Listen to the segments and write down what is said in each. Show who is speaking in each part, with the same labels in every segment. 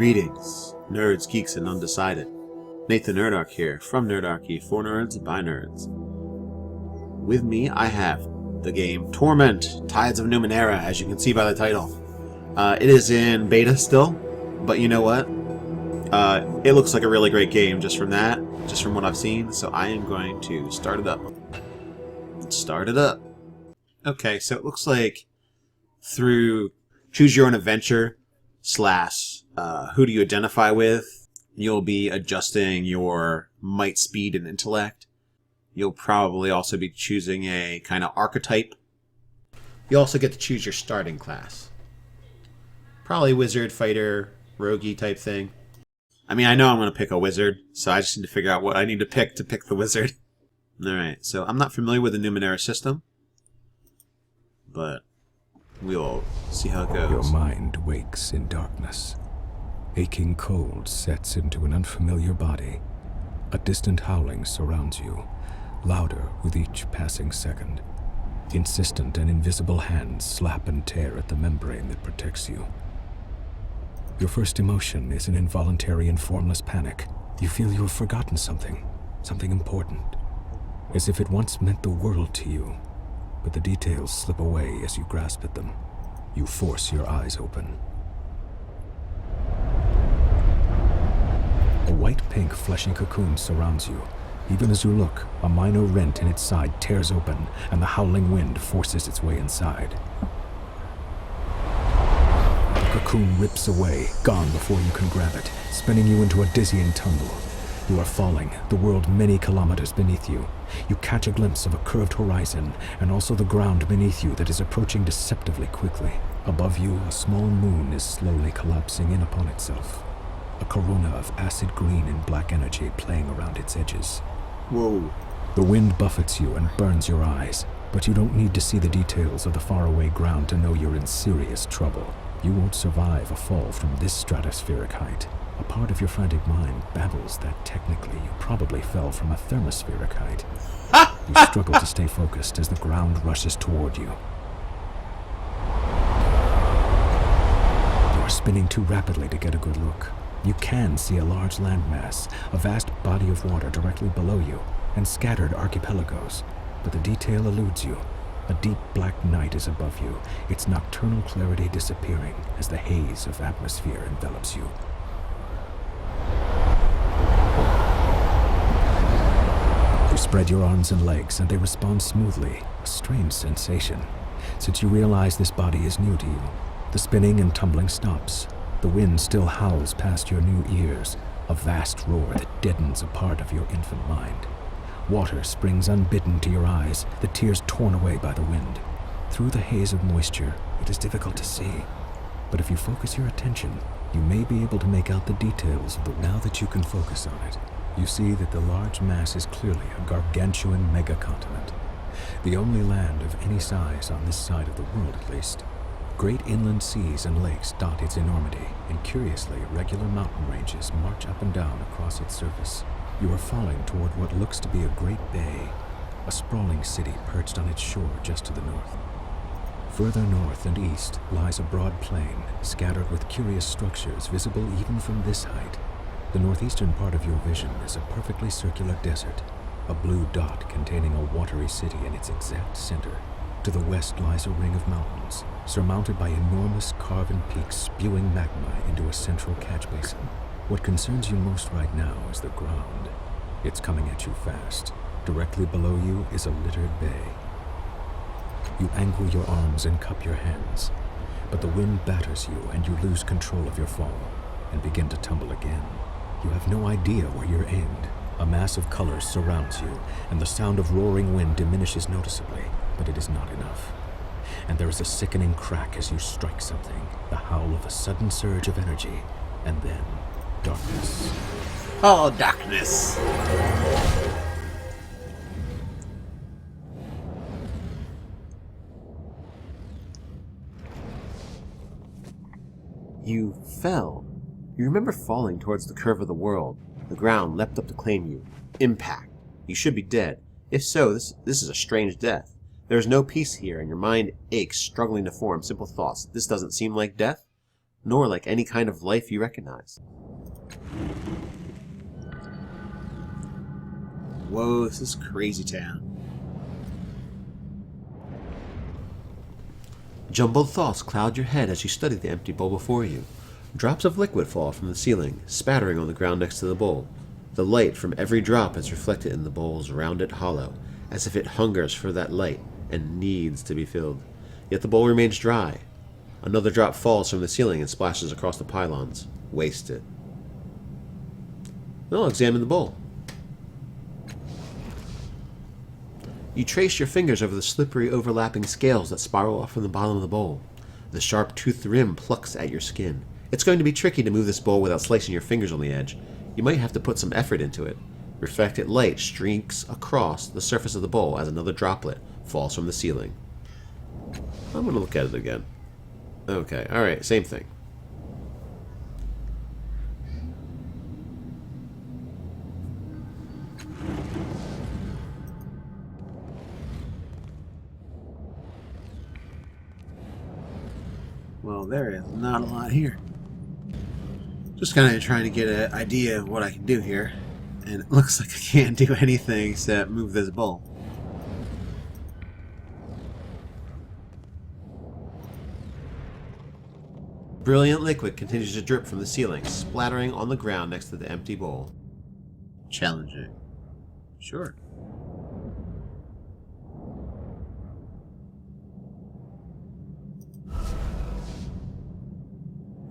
Speaker 1: Greetings, nerds, geeks, and undecided. Nathan Nerdarch here, from Nerdarchy, for nerds, by nerds. With me, I have the game Torment, Tides of Numenera, as you can see by the title. It is in beta still, but you know what? It looks like a really great game just from what I've seen, so I am going to start it up. Start it up. Okay, so it looks like through choose your own adventure / who do you identify with, you'll be adjusting your might, speed, and intellect. You'll probably also be choosing a kind of archetype. You also get to choose your starting class. Probably wizard, fighter, roguey type thing. I mean, I know I'm going to pick a wizard, so I just need to figure out what I need to pick the wizard. Alright, so I'm not familiar with the Numenera system, but we'll see how it goes.
Speaker 2: Your mind wakes in darkness. Aching cold sets into an unfamiliar body. A distant howling surrounds you, louder with each passing second. Insistent and invisible hands slap and tear at the membrane that protects you. Your first emotion is an involuntary and formless panic. You feel you have forgotten something important, as if it once meant the world to you. But the details slip away as you grasp at them. You force your eyes open. A white-pink fleshy cocoon surrounds you. Even as you look, a minor rent in its side tears open, and the howling wind forces its way inside. The cocoon rips away, gone before you can grab it, spinning you into a dizzying tumble. You are falling, the world many kilometers beneath you. You catch a glimpse of a curved horizon, and also the ground beneath you that is approaching deceptively quickly. Above you, a small moon is slowly collapsing in upon itself. A corona of acid green and black energy playing around its edges.
Speaker 1: Whoa.
Speaker 2: The wind buffets you and burns your eyes, but you don't need to see the details of the faraway ground to know you're in serious trouble. You won't survive a fall from this stratospheric height. A part of your frantic mind babbles that technically you probably fell from a thermospheric height. You struggle to stay focused as the ground rushes toward you. You are spinning too rapidly to get a good look. You can see a large landmass, a vast body of water directly below you, and scattered archipelagos, but the detail eludes you. A deep black night is above you, its nocturnal clarity disappearing as the haze of atmosphere envelops you. You spread your arms and legs, and they respond smoothly, a strange sensation, since you realize this body is new to you. The spinning and tumbling stops. The wind still howls past your new ears, a vast roar that deadens a part of your infant mind. Water springs unbidden to your eyes, the tears torn away by the wind. Through the haze of moisture, it is difficult to see. But if you focus your attention, you may be able to make out the details of the... Now that you can focus on it, you see that the large mass is clearly a gargantuan megacontinent. The only land of any size on this side of the world, at least. Great inland seas and lakes dot its enormity, and curiously, regular mountain ranges march up and down across its surface. You are falling toward what looks to be a great bay, a sprawling city perched on its shore just to the north. Further north and east lies a broad plain, scattered with curious structures visible even from this height. The northeastern part of your vision is a perfectly circular desert, a blue dot containing a watery city in its exact center. To the west lies a ring of mountains, surmounted by enormous carven peaks spewing magma into a central catch basin. What concerns you most right now is the ground. It's coming at you fast. Directly below you is a littered bay. You angle your arms and cup your hands, but the wind batters you and you lose control of your fall and begin to tumble again. You have no idea where you're aimed. A mass of colors surrounds you, and the sound of roaring wind diminishes noticeably, but it is not enough. And there is a sickening crack as you strike something, the howl of a sudden surge of energy, and then darkness.
Speaker 1: Oh, darkness! You fell. You remember falling towards the curve of the world. The ground leapt up to claim you. Impact. You should be dead. If so, this is a strange death. There is no peace here, and your mind aches, struggling to form simple thoughts. This doesn't seem like death. nor like any kind of life you recognize. Whoa, this is crazy town. Jumbled thoughts cloud your head as you study the empty bowl before you. Drops of liquid fall from the ceiling, spattering on the ground next to the bowl. The light from every drop is reflected in the bowl's rounded hollow, as if it hungers for that light and needs to be filled. Yet the bowl remains dry. Another drop falls from the ceiling and splashes across the pylons, wasted. I'll examine the bowl. You trace your fingers over the slippery overlapping scales that spiral off from the bottom of the bowl. The sharp-toothed rim plucks at your skin. It's going to be tricky to move this bowl without slicing your fingers on the edge. You might have to put some effort into it. Reflected light streaks across the surface of the bowl as another droplet falls from the ceiling. I'm going to look at it again. Okay, alright, same thing. Well, there is not a lot here. Just kind of trying to get an idea of what I can do here. And it looks like I can't do anything except move this bowl. Brilliant liquid continues to drip from the ceiling, splattering on the ground next to the empty bowl. Challenging. Sure.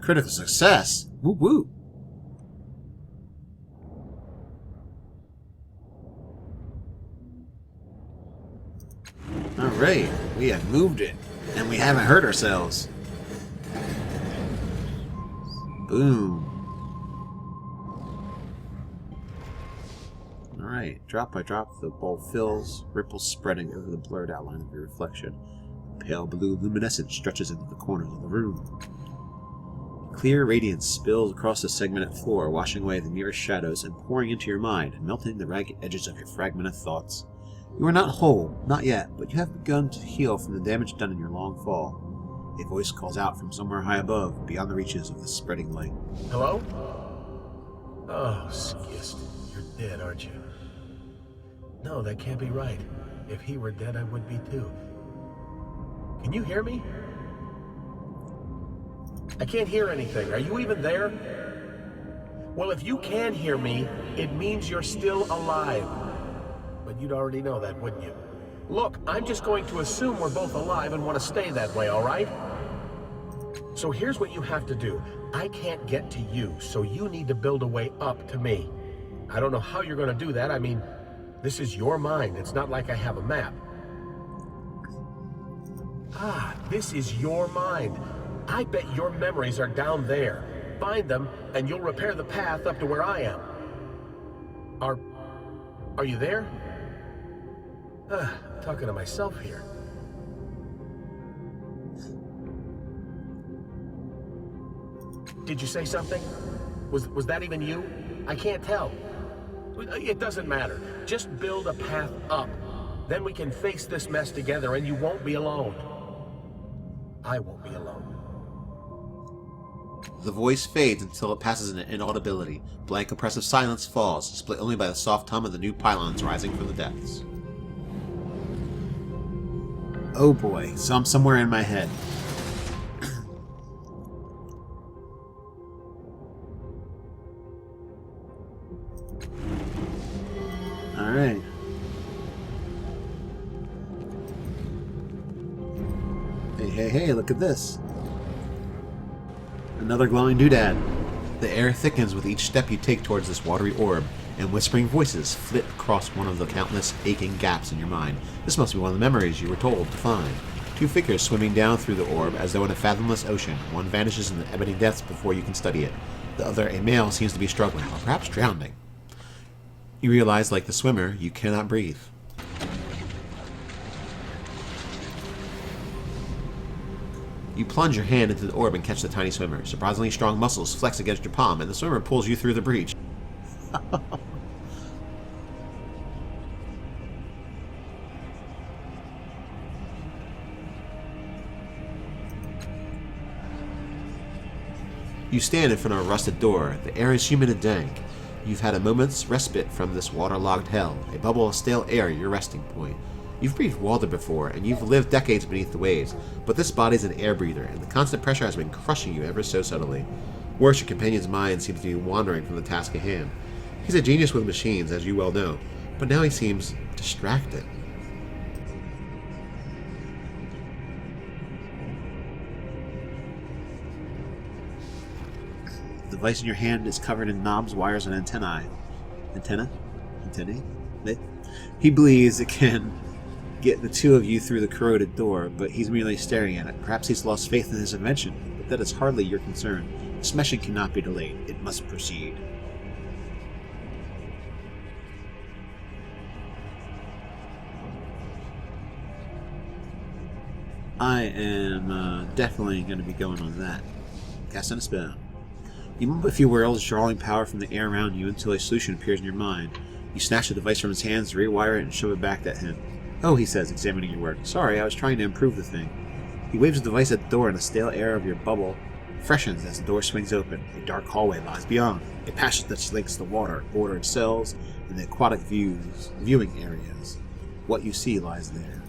Speaker 1: Critical success? Woo woo. Alright, we have moved it, and we haven't hurt ourselves. Boom. Alright, drop by drop, the bowl fills, ripples spreading over the blurred outline of your reflection. Pale blue luminescence stretches into the corners of the room. Clear radiance spills across the segmented floor, washing away the nearest shadows and pouring into your mind, melting the ragged edges of your fragmented thoughts. You are not whole, not yet, but you have begun to heal from the damage done in your long fall. A voice calls out from somewhere high above, beyond the reaches of the spreading light.
Speaker 3: Hello? Oh, Skist, you're dead, aren't you? No, that can't be right. If he were dead, I would be too. Can you hear me? I can't hear anything. Are you even there? Well, if you can hear me, it means you're still alive. But you'd already know that, wouldn't you? Look, I'm just going to assume we're both alive and want to stay that way, all right? So here's what you have to do. I can't get to you, so you need to build a way up to me. I don't know how you're going to do that. I mean, this is your mind. It's not like I have a map. Ah, this is your mind. I bet your memories are down there. Find them, and you'll repair the path up to where I am. Are you there? Talking to myself here. Did you say something? Was that even you? I can't tell. It doesn't matter. Just build a path up. Then we can face this mess together, and you won't be alone. I won't be alone.
Speaker 1: The voice fades until it passes into inaudibility. Blank oppressive silence falls, split only by the soft hum of the new pylons rising from the depths. Oh boy, so I'm somewhere in my head. Alright. Hey, look at this. Another glowing doodad. The air thickens with each step you take towards this watery orb, and whispering voices flit across one of the countless aching gaps in your mind. This must be one of the memories you were told to find. Two figures swimming down through the orb as though in a fathomless ocean. One vanishes in the ebony depths before you can study it. The other, a male, seems to be struggling, or perhaps drowning. You realize, like the swimmer, you cannot breathe. You plunge your hand into the orb and catch the tiny swimmer. Surprisingly strong muscles flex against your palm, and the swimmer pulls you through the breach. You stand in front of a rusted door. The air is humid and dank. You've had a moment's respite from this waterlogged hell, a bubble of stale air your resting point. You've breathed water before, and you've lived decades beneath the waves, but this body's an air breather, and the constant pressure has been crushing you ever so subtly. Worse, your companion's mind seems to be wandering from the task at hand. He's a genius with machines, as you well know, but now he seems distracted. The device in your hand is covered in knobs, wires, and antennae. Antennae? He believes it can get the two of you through the corroded door, but he's merely staring at it. Perhaps he's lost faith in his invention, but that is hardly your concern. This mission cannot be delayed. It must proceed. I am definitely going to be going on that. Cast on a spell. You mumble a few words, drawing power from the air around you until a solution appears in your mind. You snatch the device from his hands, rewire it, and shove it back at him. Oh, he says, examining your work. Sorry, I was trying to improve the thing. He waves the device at the door, and the stale air of your bubble freshens as the door swings open. A dark hallway lies beyond, a passage that links the water, bordered cells, and the aquatic viewing areas. What you see lies there.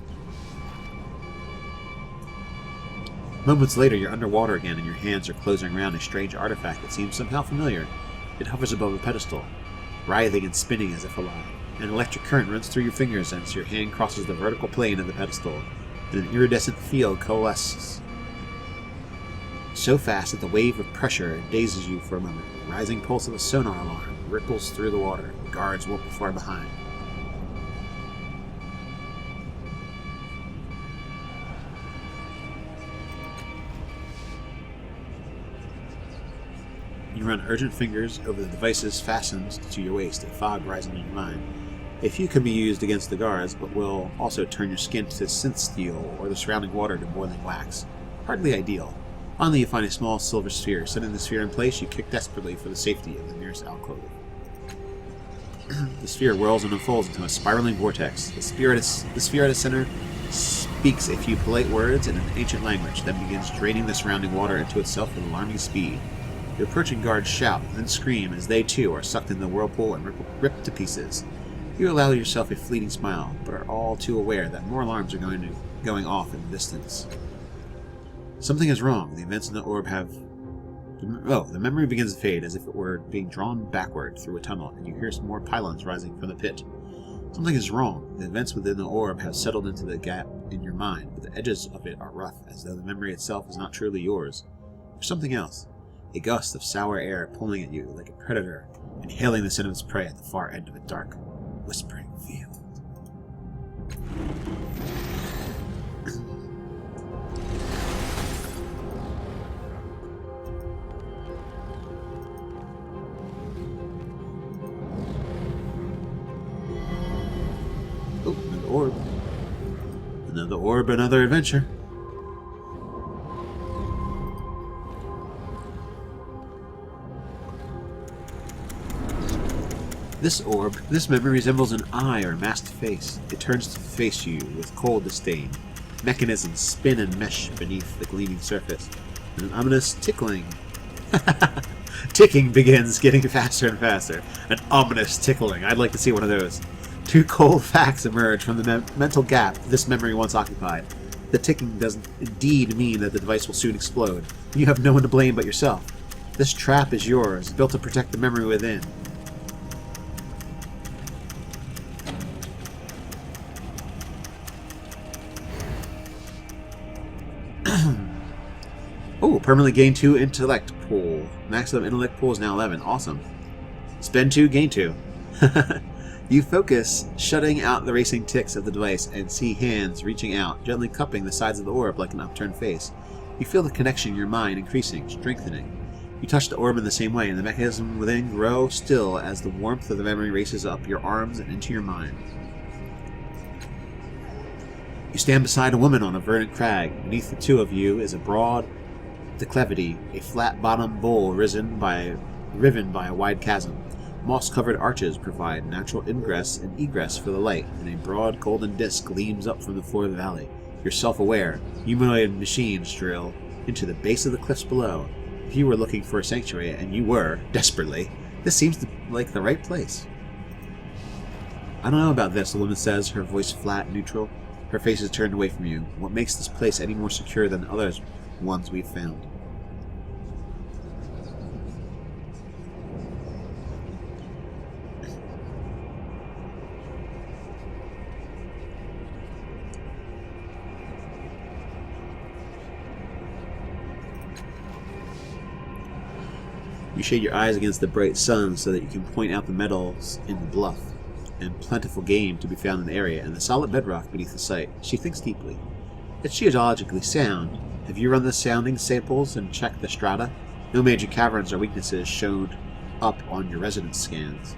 Speaker 1: Moments later, you're underwater again, and your hands are closing around a strange artifact that seems somehow familiar. It hovers above a pedestal, writhing and spinning as if alive. An electric current runs through your fingers as your hand crosses the vertical plane of the pedestal, and an iridescent field coalesces so fast that the wave of pressure dazes you for a moment. The rising pulse of a sonar alarm ripples through the water. The guards won't be far behind. You run urgent fingers over the devices fastened to your waist, a fog rising in your mind. A few can be used against the guards, but will also turn your skin to synth steel or the surrounding water to boiling wax. Hardly ideal. Finally, you find a small silver sphere. Setting the sphere in place, you kick desperately for the safety of the nearest alcove. The sphere whirls and unfolds into a spiraling vortex. The sphere at its center speaks a few polite words in an ancient language, then begins draining the surrounding water into itself with alarming speed. The approaching guards shout, then scream as they too are sucked into the whirlpool and ripped to pieces. You allow yourself a fleeting smile, but are all too aware that more alarms are going off in the distance. Something is wrong. The events in the orb have... Oh, the memory begins to fade as if it were being drawn backward through a tunnel, and you hear some more pylons rising from the pit. Something is wrong. The events within the orb have settled into the gap in your mind, but the edges of it are rough, as though the memory itself is not truly yours. There's something else. A gust of sour air pulling at you like a predator, inhaling the scent of its prey at the far end of a dark, whispering field. Oh, another orb. Another orb, another adventure. This memory resembles an eye or masked face. It turns to face you with cold disdain. Mechanisms spin and mesh beneath the gleaming surface, and an ominous ticking begins, getting faster and faster. An ominous tickling. I'd like to see one of those. Two cold facts emerge from the mental gap this memory once occupied. The ticking does indeed mean that the device will soon explode. You have no one to blame but yourself. This trap is yours, built to protect the memory within. Oh, permanently gain 2 intellect pool. Maximum intellect pool is now 11. Awesome. Spend 2, gain 2. You focus, shutting out the racing ticks of the device, and see hands reaching out, gently cupping the sides of the orb like an upturned face. You feel the connection in your mind increasing, strengthening. You touch the orb in the same way, and the mechanism within grows still as the warmth of the memory races up your arms and into your mind. You stand beside a woman on a verdant crag. Beneath the two of you is a broad declivity, a flat-bottomed bowl riven by a wide chasm. Moss-covered arches provide natural ingress and egress for the light, and a broad golden disc gleams up from the floor of the valley. You're self-aware. Humanoid machines drill into the base of the cliffs below. If you were looking for a sanctuary, and you were, desperately, this seems like the right place. I don't know about this, the woman says, her voice flat, neutral. Her face is turned away from you. What makes this place any more secure than other ones we've found? You shade your eyes against the bright sun so that you can point out the metals in the bluff and plentiful game to be found in the area and the solid bedrock beneath the site. She thinks deeply. It's geologically sound. Have you run the sounding samples and checked the strata? No major caverns or weaknesses showed up on your residence scans.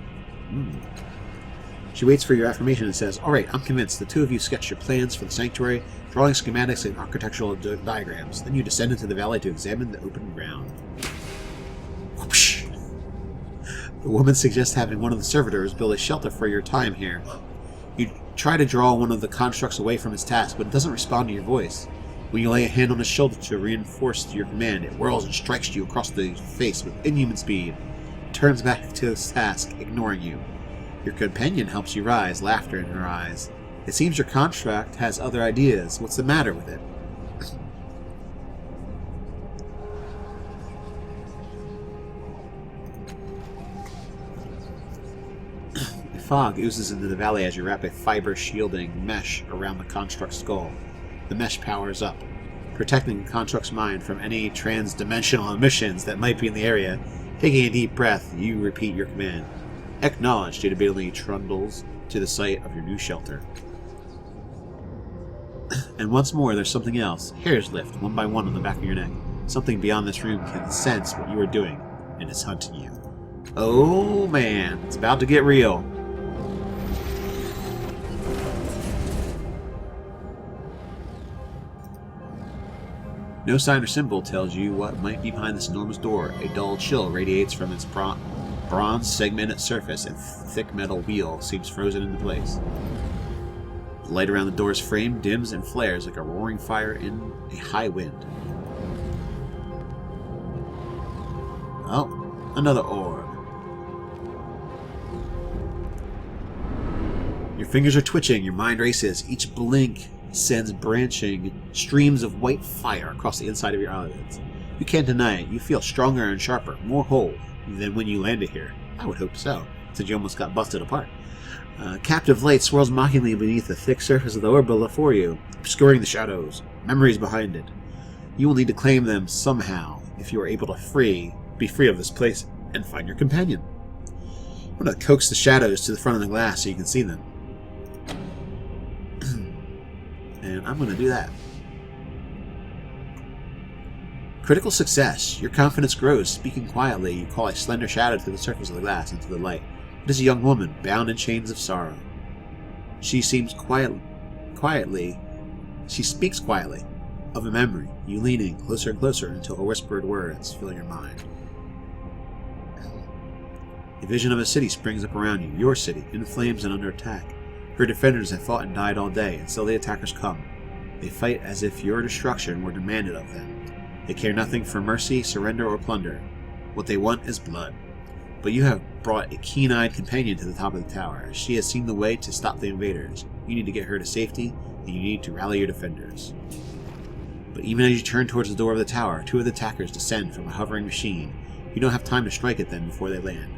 Speaker 1: She waits for your affirmation and says, "Alright, I'm convinced. The two of you sketched your plans for the sanctuary, drawing schematics and architectural diagrams. Then you descend into the valley to examine the open ground." Whoopsh. The woman suggests having one of the servitors build a shelter for your time here. You try to draw one of the constructs away from its task, but it doesn't respond to your voice. When you lay a hand on its shoulder to reinforce your command, it whirls and strikes you across the face with inhuman speed. It turns back to its task, ignoring you. Your companion helps you rise, laughter in her eyes. It seems your contract has other ideas. What's the matter with it? Fog oozes into the valley as you wrap a fiber shielding mesh around the construct's skull. The mesh powers up, protecting the construct's mind from any trans-dimensional emissions that might be in the area. Taking a deep breath, you repeat your command. Acknowledged, it immediately trundles to the site of your new shelter. And once more, there's something else. Hairs lift, one by one, on the back of your neck. Something beyond this room can sense what you are doing, and is hunting you. Oh man, it's about to get real. No sign or symbol tells you what might be behind this enormous door. A dull chill radiates from its bronze segmented surface, and thick metal wheel seems frozen into place. The light around the door's frame dims and flares like a roaring fire in a high wind. Oh, another orb. Your fingers are twitching, your mind races. Each blink sends branching streams of white fire across the inside of your eyelids. You can't deny it. You feel stronger and sharper, more whole than when you landed here. I would hope so, since you almost got busted apart. Captive light swirls mockingly beneath the thick surface of the orb before you, obscuring the shadows, memories behind it. You will need to claim them somehow if you are able to be free of this place and find your companion. I'm going to coax the shadows to the front of the glass so you can see them. And I'm going to do that. Critical success. Your confidence grows. Speaking quietly, you call a slender shadow to the surface of the glass into the light. It is a young woman, bound in chains of sorrow. She speaks quietly of a memory. You lean in closer and closer until her whispered words fill your mind. A vision of a city springs up around you. Your city, in flames and under attack. Her defenders have fought and died all day, and still the attackers come. They fight as if your destruction were demanded of them. They care nothing for mercy, surrender, or plunder. What they want is blood. But you have brought a keen-eyed companion to the top of the tower. She has seen the way to stop the invaders. You need to get her to safety, and you need to rally your defenders. But even as you turn towards the door of the tower, two of the attackers descend from a hovering machine. You don't have time to strike at them before they land.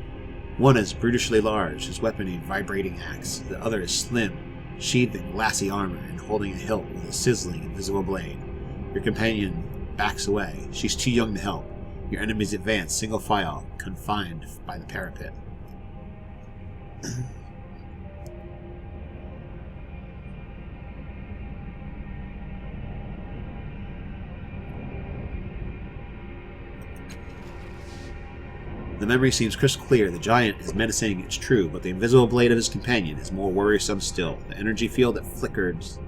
Speaker 1: One is brutishly large, his weapon a vibrating axe. The other is slim, sheathed in glassy armor and holding a hilt with a sizzling, invisible blade. Your companion backs away. She's too young to help. Your enemies advance, single file, confined by the parapet. The memory seems crystal clear. The giant is menacing, it's true, but the invisible blade of his companion is more worrisome still. The energy field that flickers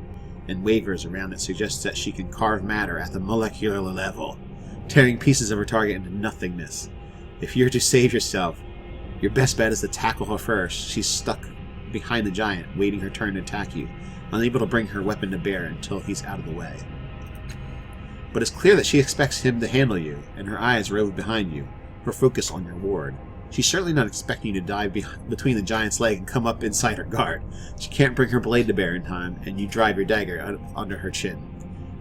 Speaker 1: and wavers around it suggests that she can carve matter at the molecular level, tearing pieces of her target into nothingness. If you're to save yourself, your best bet is to tackle her first. She's stuck behind the giant, waiting her turn to attack you, unable to bring her weapon to bear until he's out of the way. but it's clear that she expects him to handle you, and her eyes rove behind you, her focus on your ward. She's certainly not expecting you to dive between the giant's leg and come up inside her guard. She can't bring her blade to bear in time, and you drive your dagger under her chin.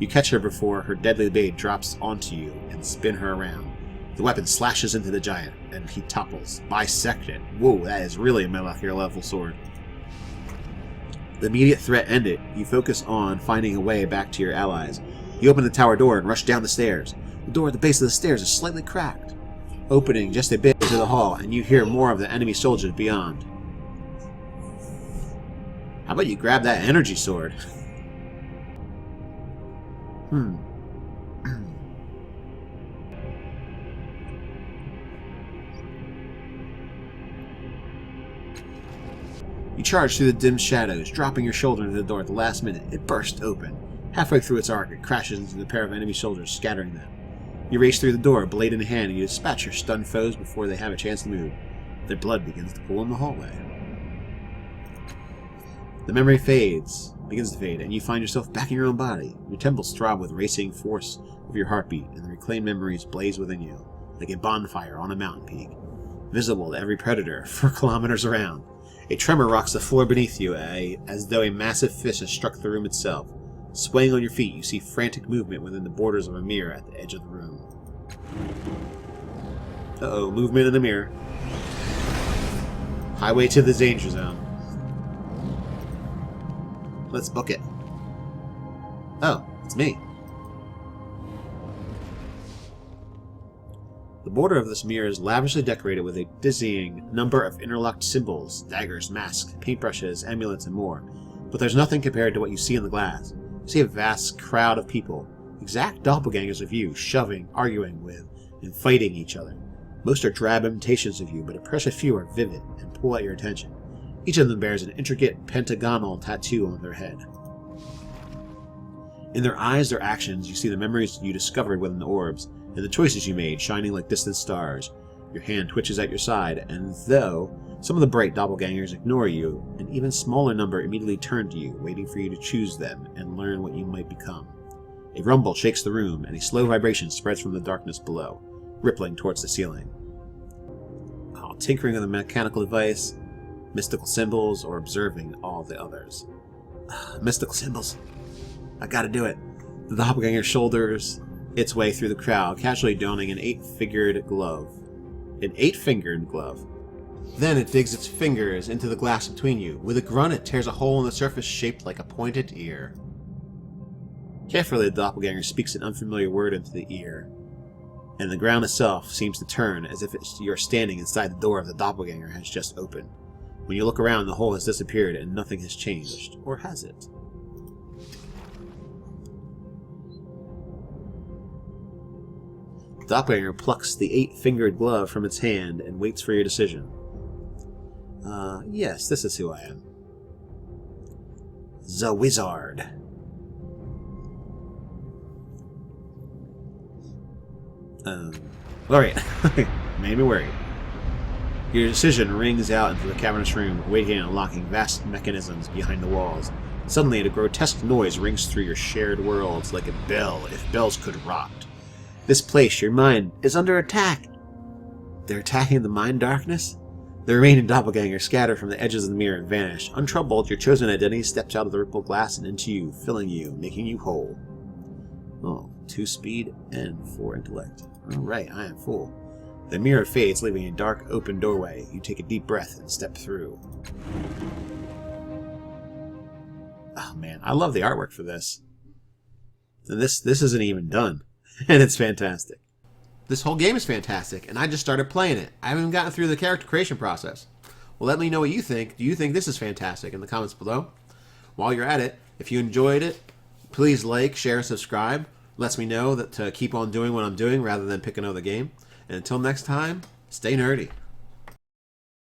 Speaker 1: You catch her before her deadly blade drops onto you and spin her around. The weapon slashes into the giant, and he topples, bisected. Whoa, that is really a molecular level sword. The immediate threat ended, you focus on finding a way back to your allies. You open the tower door and rush down the stairs. The door at the base of the stairs is slightly cracked, opening just a bit into the hall, and you hear more of the enemy soldiers beyond. How about you grab that energy sword? You charge through the dim shadows, dropping your shoulder into the door at the last minute. It bursts open. Halfway through its arc, it crashes into the pair of enemy soldiers, scattering them. You race through the door, blade in hand, and you dispatch your stunned foes before they have a chance to move. Their blood begins to pool in the hallway. The memory begins to fade, and you find yourself back in your own body. Your temples throb with racing force of your heartbeat, and the reclaimed memories blaze within you, like a bonfire on a mountain peak, visible to every predator for kilometers around. A tremor rocks the floor beneath you, as though a massive fist has struck the room itself. Swaying on your feet, you see frantic movement within the borders of a mirror at the edge of the room. Uh-oh, movement in the mirror. Highway to the danger zone. Let's book it. Oh, it's me. The border of this mirror is lavishly decorated with a dizzying number of interlocked symbols, daggers, masks, paintbrushes, amulets, and more. But there's nothing compared to what you see in the glass. You see a vast crowd of people, exact doppelgangers of you, shoving, arguing with, and fighting each other. Most are drab imitations of you, but a precious few are vivid and pull at your attention. Each of them bears an intricate pentagonal tattoo on their head. In their eyes, their actions, you see the memories you discovered within the orbs, and the choices you made, shining like distant stars. Your hand twitches at your side, and though some of the bright doppelgangers ignore you, an even smaller number immediately turn to you, waiting for you to choose them and learn what you might become. A rumble shakes the room, and a slow vibration spreads from the darkness below, rippling towards the ceiling. Tinkering with a mechanical device, mystical symbols, or observing all the others. Mystical symbols. I gotta do it. The doppelganger shoulders its way through the crowd, casually donning an 8-fingered glove. An 8-fingered glove. Then it digs its fingers into the glass between you. With a grunt, it tears a hole in the surface shaped like a pointed ear. Carefully, the doppelganger speaks an unfamiliar word into the ear, and the ground itself seems to turn as if you're standing inside the door of the doppelganger has just opened. When you look around, the hole has disappeared and nothing has changed. Or has it? The doppelganger plucks the 8-fingered glove from its hand and waits for your decision. Yes, this is who I am. The Wizard. Alright. Made me worried. Your decision rings out into the cavernous room, waiting and unlocking vast mechanisms behind the walls. Suddenly, a grotesque noise rings through your shared worlds like a bell, if bells could rot. This place, your mind, is under attack. They're attacking the mind darkness? The remaining doppelgangers scatter from the edges of the mirror and vanish. Untroubled, your chosen identity steps out of the rippled glass and into you, filling you, making you whole. Oh, 2 speed and 4 intellect. Alright, I am full. The mirror fades, leaving a dark, open doorway. You take a deep breath and step through. Oh man, I love the artwork for this. And this isn't even done. And it's fantastic. This whole game is fantastic, and I just started playing it. I haven't even gotten through the character creation process. Well, let me know what you think. Do you think this is fantastic in the comments below? While you're at it, if you enjoyed it, please like, share, and subscribe. Lets me know that to keep on doing what I'm doing rather than pick another game. And until next time, stay nerdy.